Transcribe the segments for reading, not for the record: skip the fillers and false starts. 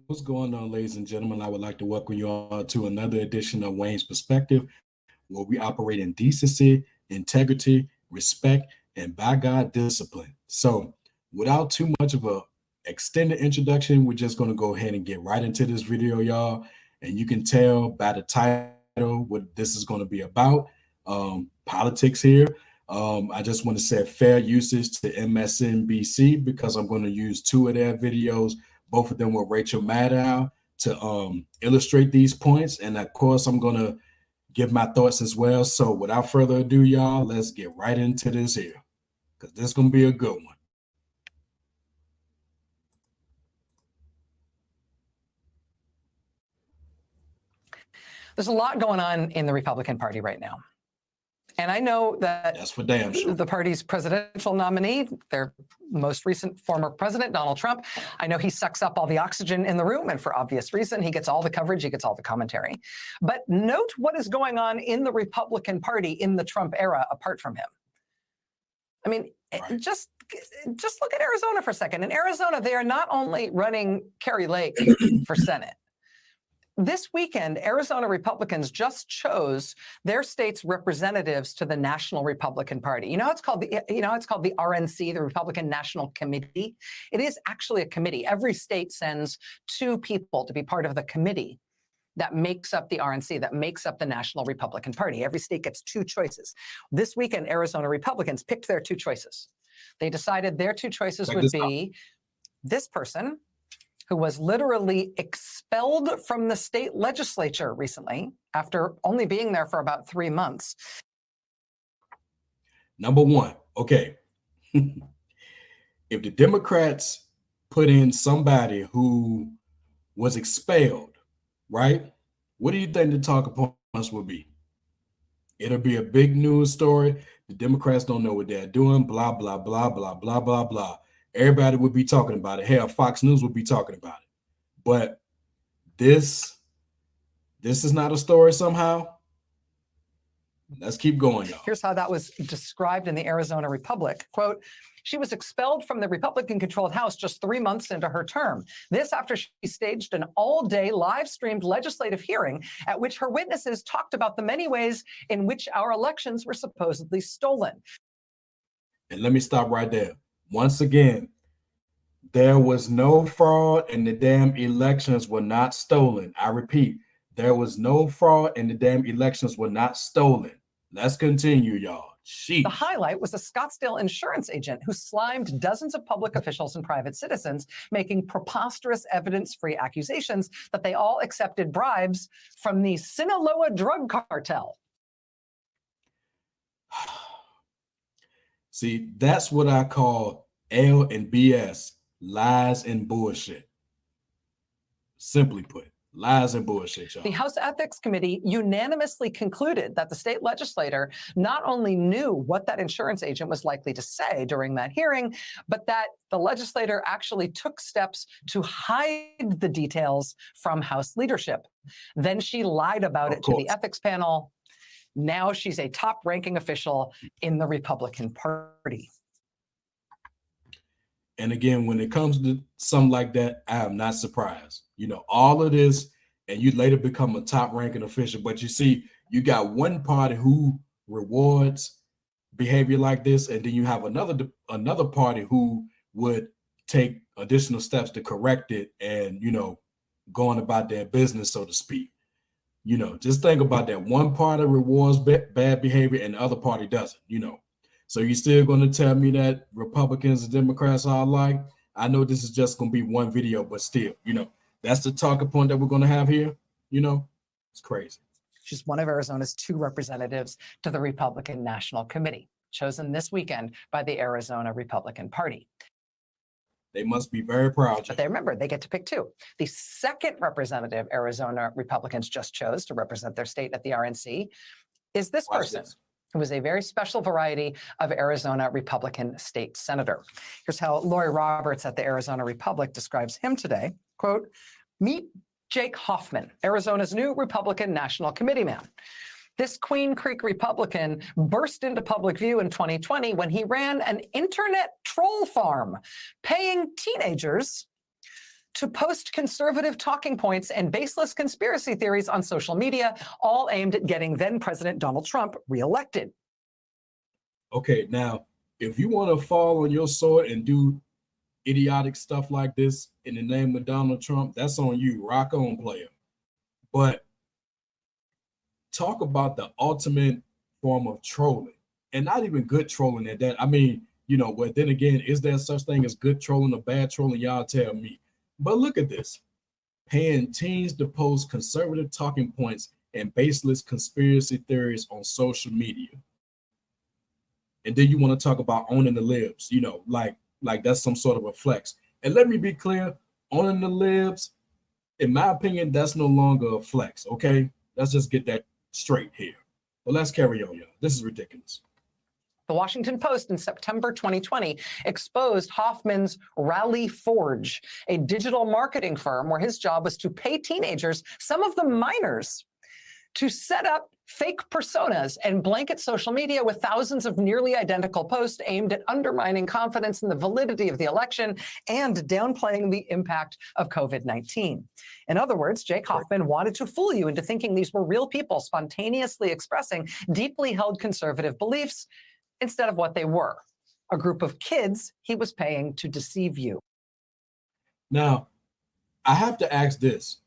What's going on, ladies and gentlemen? I would like to welcome you all to another edition of Wayne's Perspective, where we operate in decency, integrity, respect, and by God discipline. So, without too much of a extended introduction, we're just going to go ahead and get right into this video, y'all. And you can tell by the title what this is going to be about. Politics here. I just want to say fair usage to MSNBC because I'm going to use two of their videos, both of them with Rachel Maddow, to illustrate these points. And of course, I'm going to give my thoughts as well. So without further ado, y'all, let's get right into this here because this is going to be a good one. There's a lot going on in the Republican Party right now. And I know that that's for damn sure. The party's presidential nominee, their most recent former president, Donald Trump, I know he sucks up all the oxygen in the room, and for obvious reason, he gets all the coverage, he gets all the commentary. But note what is going on in the Republican Party in the Trump era apart from him. I mean, right. Just look at Arizona for a second. In Arizona, they are not only running Kari Lake for Senate. This weekend, Arizona Republicans just chose their state's representatives to the National Republican Party. You know, it's called the RNC, the Republican National Committee. It is actually a committee. Every state sends two people to be part of the committee that makes up the RNC, that makes up the National Republican Party. Every state gets two choices. This weekend, Arizona Republicans picked their two choices. They decided their two choices would be this person, who was literally expelled from the state legislature recently after only being there for about 3 months. Number one, okay. If the Democrats put in somebody who was expelled, right? What do you think the talking points will be? It'll be a big news story. The Democrats don't know what they're doing, blah, blah, blah, blah, blah, blah, blah. Everybody would be talking about it. Hell, Fox News would be talking about it. But this is not a story somehow. Let's keep going, y'all. Here's how that was described in the Arizona Republic. Quote, she was expelled from the Republican-controlled House just 3 months into her term. This after she staged an all-day live-streamed legislative hearing at which her witnesses talked about the many ways in which our elections were supposedly stolen. And let me stop right there. Once again, there was no fraud and the damn elections were not stolen. I repeat, there was no fraud and the damn elections were not stolen. Let's continue, y'all. Sheesh. The highlight was a Scottsdale insurance agent who slimed dozens of public officials and private citizens, making preposterous evidence-free accusations that they all accepted bribes from the Sinaloa drug cartel. See, that's what I call L and BS, lies and bullshit. Simply put, lies and bullshit, y'all. The House Ethics Committee unanimously concluded that the state legislator not only knew what that insurance agent was likely to say during that hearing, but that the legislator actually took steps to hide the details from House leadership. Then she lied about it to the ethics panel. Now she's a top-ranking official in the Republican Party. And again, when it comes to something like that, I am not surprised. You know, all of this, and you later become a top-ranking official. But you see, you got one party who rewards behavior like this, and then you have another party who would take additional steps to correct it and, you know, going about their business, so to speak. You know, just think about that. One party rewards bad behavior and the other party doesn't, you know. So you're still going to tell me that Republicans and Democrats are alike? I know this is just going to be one video, but still, you know, that's the talking point that we're going to have here. You know, it's crazy. She's one of Arizona's two representatives to the Republican National Committee, chosen this weekend by the Arizona Republican Party. They must be very proud. But they remember, they get to pick two. The second representative Arizona Republicans just chose to represent their state at the RNC is this person, who is a very special variety of Arizona Republican state senator. Here's how Lori Roberts at the Arizona Republic describes him today. Quote, meet Jake Hoffman, Arizona's new Republican National Committee man. This Queen Creek Republican burst into public view in 2020 when he ran an internet troll farm, paying teenagers to post conservative talking points and baseless conspiracy theories on social media, all aimed at getting then President Donald Trump reelected. Okay, now, if you want to fall on your sword and do idiotic stuff like this in the name of Donald Trump, that's on you. Rock on, player. But talk about the ultimate form of trolling, and not even good trolling at that. I mean, but then again, is there such thing as good trolling or bad trolling? Y'all tell me. But look at this. Paying teens to post conservative talking points and baseless conspiracy theories on social media. And then you want to talk about owning the libs, like that's some sort of a flex. And let me be clear, owning the libs, in my opinion, that's no longer a flex, okay? Let's just get that straight here. But let's carry on, y'all. This is ridiculous. The Washington Post in September 2020 exposed Hoffman's Rally Forge, a digital marketing firm where his job was to pay teenagers, some of them minors, to set up fake personas and blanket social media with thousands of nearly identical posts aimed at undermining confidence in the validity of the election and downplaying the impact of COVID-19. In other words, Jake Hoffman wanted to fool you into thinking these were real people spontaneously expressing deeply held conservative beliefs instead of what they were, a group of kids he was paying to deceive you. Now, I have to ask this,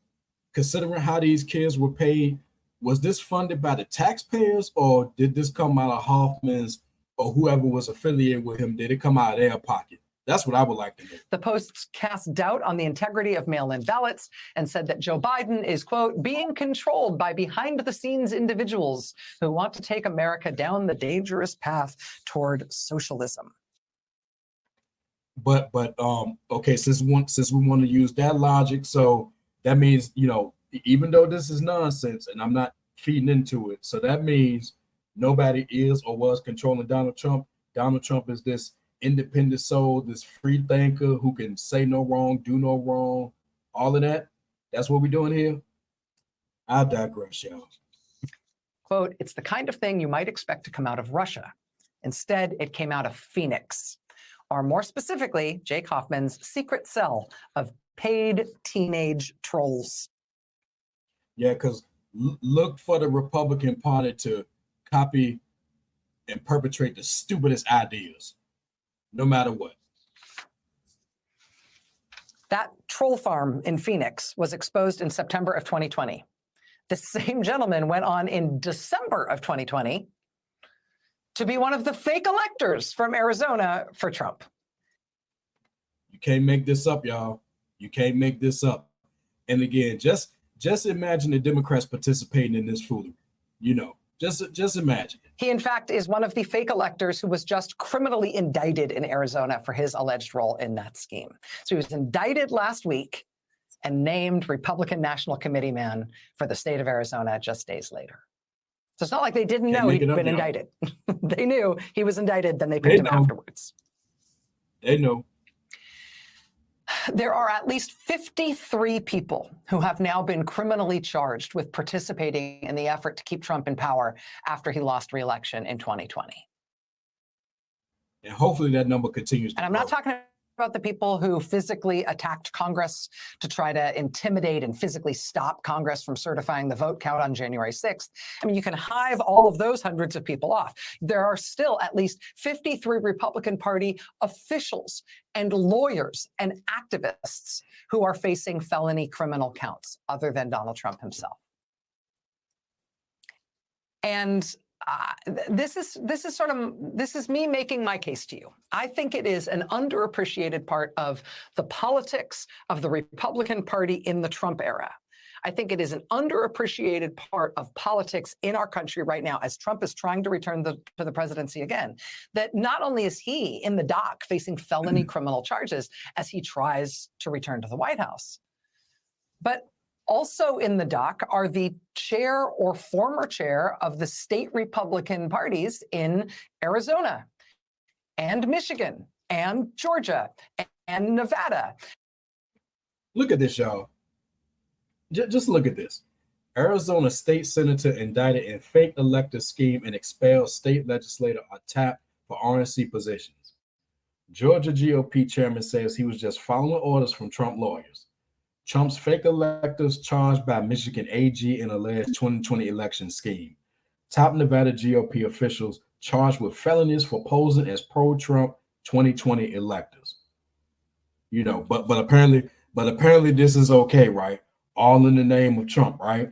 considering how these kids were paid, was this funded by the taxpayers, or did this come out of Hoffman's or whoever was affiliated with him? Did it come out of their pocket? That's what I would like to know. The Post cast doubt on the integrity of mail-in ballots and said that Joe Biden is, quote, being controlled by behind-the-scenes individuals who want to take America down the dangerous path toward socialism. But okay, since we want to use that logic, so that means, even though this is nonsense and I'm not feeding into it, so that means nobody is or was controlling Donald Trump. Donald Trump is this independent soul, this free thinker who can say no wrong, do no wrong, all of that. That's what we're doing here. I digress, y'all. Quote, it's the kind of thing you might expect to come out of Russia. Instead, it came out of Phoenix, or more specifically, Jake Hoffman's secret cell of paid teenage trolls. Yeah, because look for the Republican Party to copy and perpetrate the stupidest ideas, no matter what. That troll farm in Phoenix was exposed in September of 2020. The same gentleman went on in December of 2020 to be one of the fake electors from Arizona for Trump. You can't make this up, y'all. You can't make this up. And again, just imagine the Democrats participating in this foolery. Just imagine. He, in fact, is one of the fake electors who was just criminally indicted in Arizona for his alleged role in that scheme. So he was indicted last week and named Republican National Committee man for the state of Arizona just days later. So it's not like they didn't know he'd been indicted. They knew he was indicted, then they picked him afterwards. They know. There are at least 53 people who have now been criminally charged with participating in the effort to keep Trump in power after he lost re-election in 2020. And hopefully that number continues to grow. And I'm not talking about the people who physically attacked Congress to try to intimidate and physically stop Congress from certifying the vote count on January 6th. I mean, you can hive all of those hundreds of people off. There are still at least 53 Republican Party officials and lawyers and activists who are facing felony criminal counts other than Donald Trump himself. And this is me making my case to you. I think it is an underappreciated part of the politics of the Republican Party in the Trump era. I think it is an underappreciated part of politics in our country right now as Trump is trying to return to the presidency again, that not only is he in the dock facing felony criminal charges as he tries to return to the White House, but also in the dock are the chair or former chair of the state Republican parties in Arizona and Michigan and Georgia and Nevada. Look at this, y'all. Just look at this. Arizona state senator indicted in fake elector scheme and expelled state legislator are tapped for RNC positions. Georgia GOP chairman says he was just following orders from Trump lawyers. Trump's fake electors charged by Michigan AG in alleged 2020 election scheme. Top Nevada GOP officials charged with felonies for posing as pro-Trump 2020 electors. You know, but apparently this is okay, right? All in the name of Trump, right?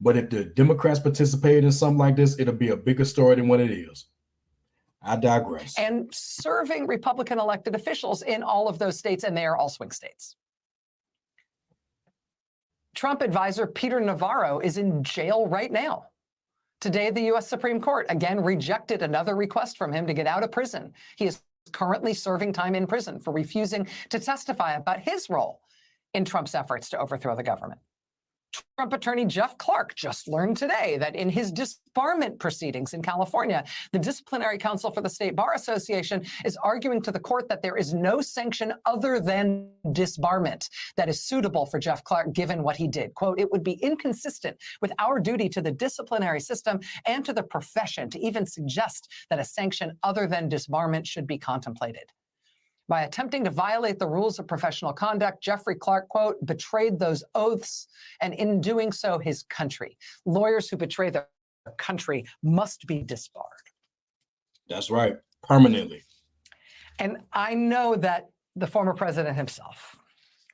But if the Democrats participate in something like this, it'll be a bigger story than what it is. I digress. And serving Republican elected officials in all of those states, and they are all swing states. Trump advisor Peter Navarro is in jail right now. Today, the U.S. Supreme Court again rejected another request from him to get out of prison. He is currently serving time in prison for refusing to testify about his role in Trump's efforts to overthrow the government. Trump attorney Jeff Clark just learned today that in his disbarment proceedings in California, the Disciplinary Council for the State Bar Association is arguing to the court that there is no sanction other than disbarment that is suitable for Jeff Clark given what he did. Quote, it would be inconsistent with our duty to the disciplinary system and to the profession to even suggest that a sanction other than disbarment should be contemplated. By attempting to violate the rules of professional conduct, Jeffrey Clark, quote, betrayed those oaths and in doing so, his country. Lawyers who betray their country must be disbarred. That's right, permanently. And I know that the former president himself,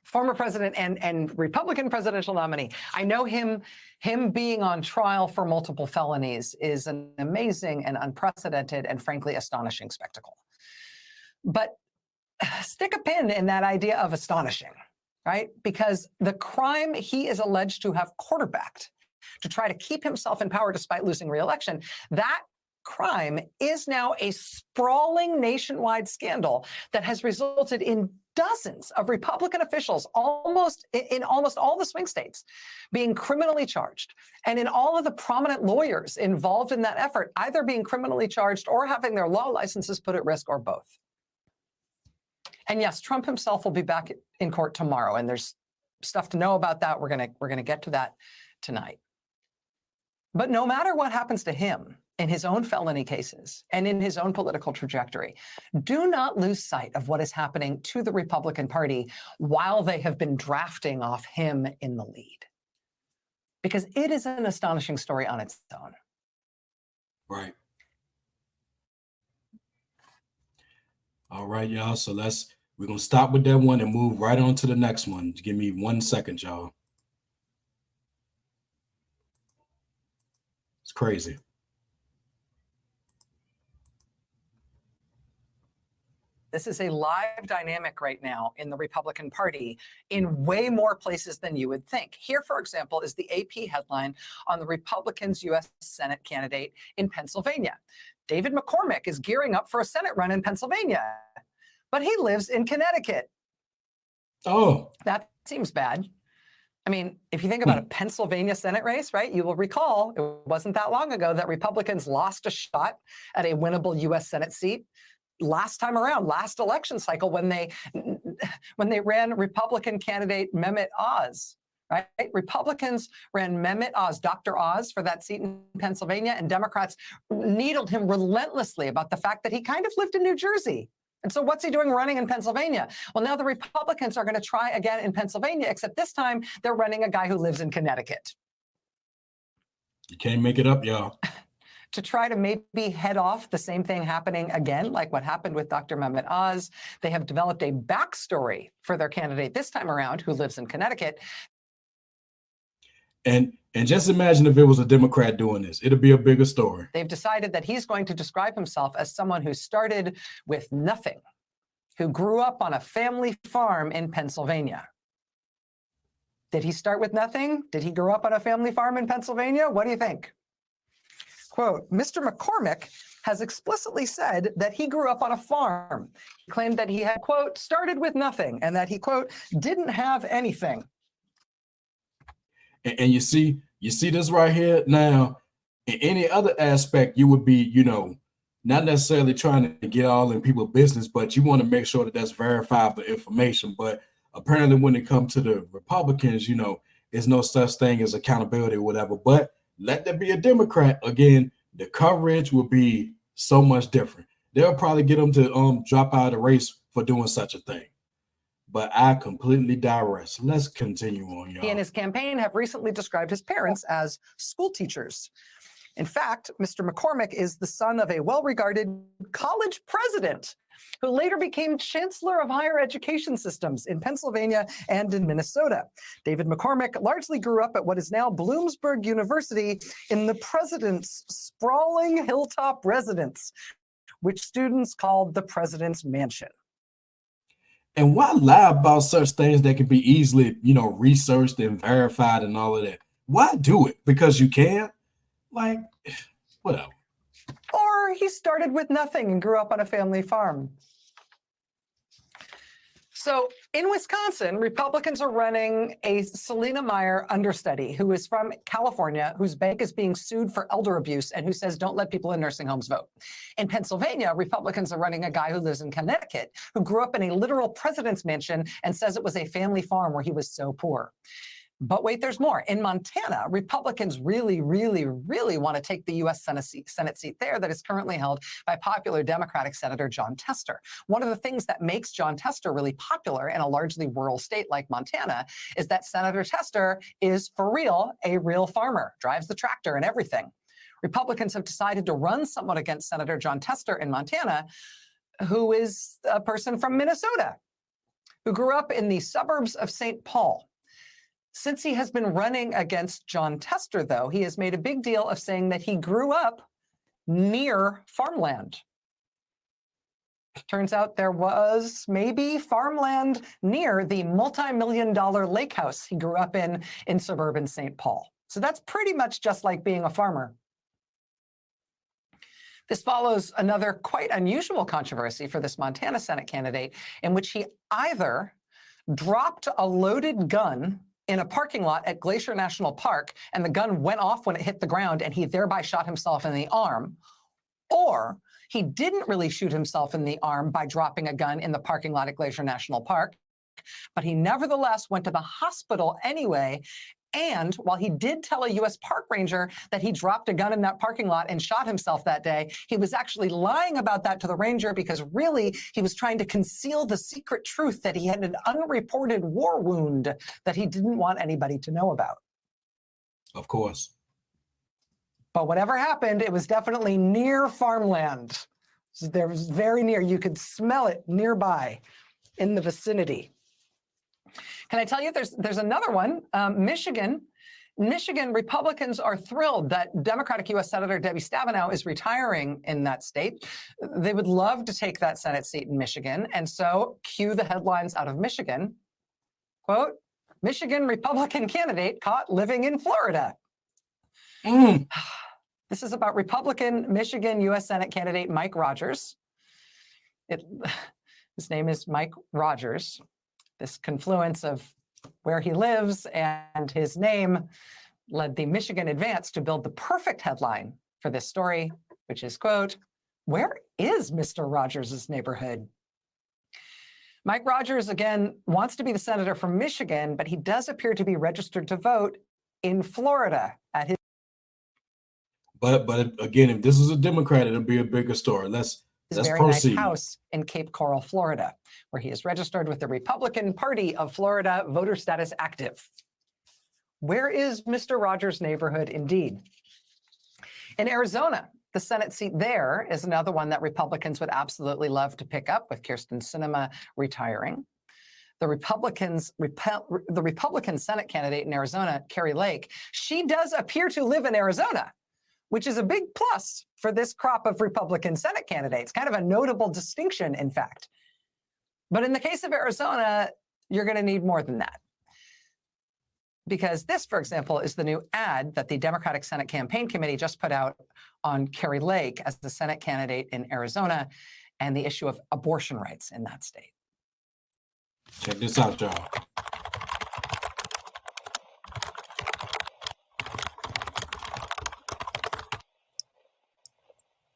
former president and Republican presidential nominee, I know him being on trial for multiple felonies is an amazing and unprecedented and frankly astonishing spectacle. But stick a pin in that idea of astonishing, right? Because the crime he is alleged to have quarterbacked to try to keep himself in power despite losing re-election, that crime is now a sprawling nationwide scandal that has resulted in dozens of Republican officials in almost all the swing states being criminally charged, and in all of the prominent lawyers involved in that effort either being criminally charged or having their law licenses put at risk or both. And yes, Trump himself will be back in court tomorrow, and there's stuff to know about that. We're gonna get to that tonight. But no matter what happens to him in his own felony cases and in his own political trajectory, do not lose sight of what is happening to the Republican Party while they have been drafting off him in the lead. Because it is an astonishing story on its own. Right. All right, y'all. So we're going to stop with that one and move right on to the next one. Give me 1 second, y'all. It's crazy. This is a live dynamic right now in the Republican Party in way more places than you would think. Here, for example, is the AP headline on the Republicans' U.S. Senate candidate in Pennsylvania. David McCormick is gearing up for a Senate run in Pennsylvania, but he lives in Connecticut. Oh. That seems bad. I mean, if you think about a Pennsylvania Senate race, right, you will recall it wasn't that long ago that Republicans lost a shot at a winnable U.S. Senate seat last time around, last election cycle, when they ran Republican candidate Mehmet Oz. Right? Republicans ran Mehmet Oz, Dr. Oz, for that seat in Pennsylvania, and Democrats needled him relentlessly about the fact that he kind of lived in New Jersey. And so what's he doing running in Pennsylvania? Well, now the Republicans are going to try again in Pennsylvania, except this time they're running a guy who lives in Connecticut. You can't make it up, y'all. To try to maybe head off the same thing happening again, like what happened with Dr. Mehmet Oz, they have developed a backstory for their candidate this time around, who lives in Connecticut. And just imagine if it was a Democrat doing this, it'd be a bigger story. They've decided that he's going to describe himself as someone who started with nothing, who grew up on a family farm in Pennsylvania. Did he start with nothing? Did he grow up on a family farm in Pennsylvania? What do you think? Quote, Mr. McCormick has explicitly said that he grew up on a farm. He claimed that he had, quote, started with nothing, and that he, quote, didn't have anything. And you see this right here now. In any other aspect, you would be, not necessarily trying to get all in people's business, but you want to make sure that that's verifiable information. But apparently when it comes to the Republicans, there's no such thing as accountability or whatever. But let there be a Democrat, again, the coverage will be so much different. They'll probably get them to drop out of the race for doing such a thing. but I completely digress. Let's continue on, He and y'all. his campaign have recently described his parents as school teachers. In fact, Mr. McCormick is the son of a well-regarded college president who later became chancellor of higher education systems in Pennsylvania and in Minnesota. David McCormick largely grew up at what is now Bloomsburg University in the president's sprawling hilltop residence, which students called the President's Mansion. And why lie about such things that can be easily, researched and verified and all of that? Why do it? Because you can? Like, whatever. Or he started with nothing and grew up on a family farm. So in Wisconsin, Republicans are running a Selena Meyer understudy who is from California, whose bank is being sued for elder abuse and who says don't let people in nursing homes vote. In Pennsylvania, Republicans are running a guy who lives in Connecticut, who grew up in a literal president's mansion and says it was a family farm where he was so poor. But wait, there's more. In Montana, Republicans really, really, really want to take the U.S. Senate seat there that is currently held by popular Democratic Senator Jon Tester. One of the things that makes Jon Tester really popular in a largely rural state like Montana is that Senator Tester is, for real, a real farmer, drives the tractor and everything. Republicans have decided to run somewhat against Senator Jon Tester in Montana, who is a person from Minnesota, who grew up in the suburbs of St. Paul. Since he has been running against Jon Tester, though, he has made a big deal of saying that he grew up near farmland. Turns out there was maybe farmland near the multi-million-dollar lake house he grew up in suburban St. Paul. So that's pretty much just like being a farmer. This follows another quite unusual controversy for this Montana Senate candidate, in which he either dropped a loaded gun in a parking lot at Glacier National Park, and the gun went off when it hit the ground, and he thereby shot himself in the arm, or he didn't really shoot himself in the arm by dropping a gun in the parking lot at Glacier National Park, but he nevertheless went to the hospital anyway. And while he did tell a U.S. park ranger that he dropped a gun in that parking lot and shot himself that day, he was actually lying about that to the ranger because really he was trying to conceal the secret truth that he had an unreported war wound that he didn't want anybody to know about. Of course. But whatever happened, it was definitely near farmland. So there was very near. You could smell it nearby in the vicinity. Can I tell you, there's another one, Michigan. Michigan Republicans are thrilled that Democratic U.S. Senator Debbie Stabenow is retiring in that state. They would love to take that Senate seat in Michigan. And so cue the headlines out of Michigan. Quote, Michigan Republican candidate caught living in Florida. This is about Republican Michigan U.S. Senate candidate Mike Rogers. His name is Mike Rogers. This confluence of where he lives and his name led the Michigan Advance to build the perfect headline for this story, which is, quote, where is Mr. Rogers' neighborhood? Mike Rogers, again, wants to be the senator from Michigan, but he does appear to be registered to vote in Florida at his. But again, if this is a Democrat, it'll be a bigger story. Let's very proceed. Nice house in Cape Coral, Florida, where he is registered with the Republican Party of Florida, voter status active. Where is Mr. Rogers' neighborhood indeed? In Arizona, the Senate seat there is another one that Republicans would absolutely love to pick up with Kyrsten Sinema retiring. The Republican Senate candidate in Arizona, Kari Lake, she does appear to live in Arizona, which is a big plus for this crop of Republican Senate candidates, kind of a notable distinction, in fact. But in the case of Arizona, you're going to need more than that. Because this, for example, is the new ad that the Democratic Senate Campaign Committee just put out on Kari Lake as the Senate candidate in Arizona and the issue of abortion rights in that state. Check this out, y'all.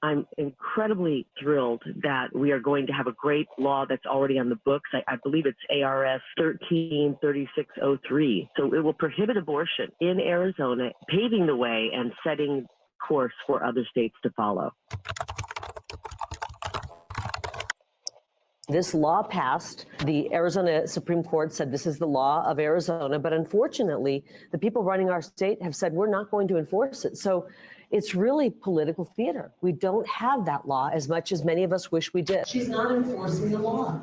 I'm incredibly thrilled that we are going to have a great law that's already on the books. I believe it's ARS 133603. So it will prohibit abortion in Arizona, paving the way and setting course for other states to follow. This law passed. The Arizona Supreme Court said this is the law of Arizona, but unfortunately, the people running our state have said we're not going to enforce it. So it's really political theater. We don't have that law as much as many of us wish we did. She's not enforcing the law.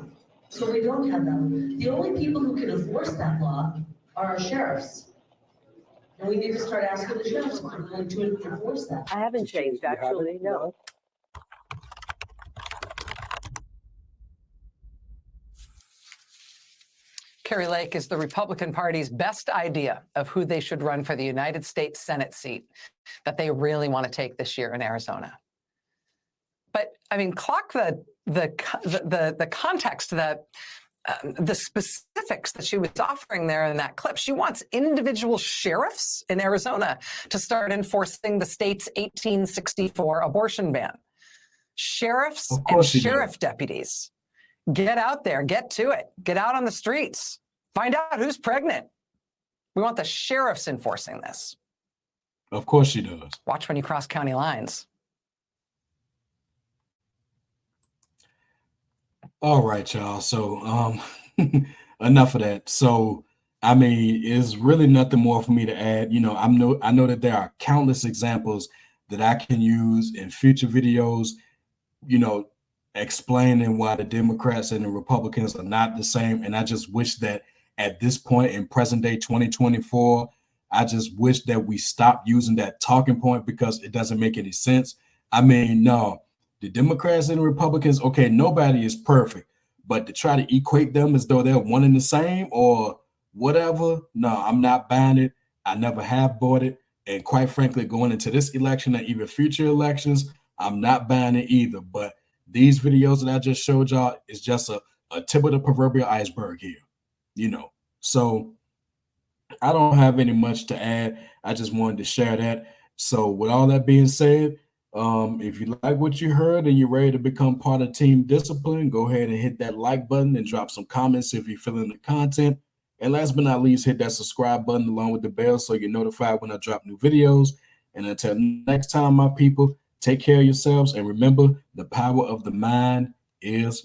So we don't have that. The only people who can enforce that law are our sheriffs. And we need to start asking the sheriffs if they're going to enforce that. I haven't changed, actually, no. Kari Lake is the Republican Party's best idea of who they should run for the United States Senate seat that they really want to take this year in Arizona. But I mean, clock the context, the specifics that she was offering there in that clip. She wants individual sheriffs in Arizona to start enforcing the state's 1864 abortion ban. Sheriffs and sheriff deputies. Get out there, get to it, get out on the streets, find out who's pregnant. We want the sheriffs enforcing this. Of course she does. Watch when you cross county lines. All right, y'all. So enough of that. So I mean, it's really nothing more for me to add. You know, I know that there are countless examples that I can use in future videos, you know, explaining why the Democrats and the Republicans are not the same. And I just wish that at this point in present day 2024, I just wish that we stopped using that talking point because it doesn't make any sense. I mean, no, the Democrats and the Republicans, okay, nobody is perfect, but to try to equate them as though they're one and the same or whatever, no, I'm not buying it. I never have bought it. And quite frankly, going into this election and even future elections, I'm not buying it either. But these videos that I just showed y'all is just a tip of the proverbial iceberg here, you know. So I don't have any much to add. I just wanted to share that. So with all that being said, if you like what you heard and you're ready to become part of Team Discipline, go ahead and hit that like button and drop some comments if you're feeling the content. And last but not least, hit that subscribe button along with the bell so you're notified when I drop new videos. And until next time, my people, take care of yourselves and remember the power of the mind is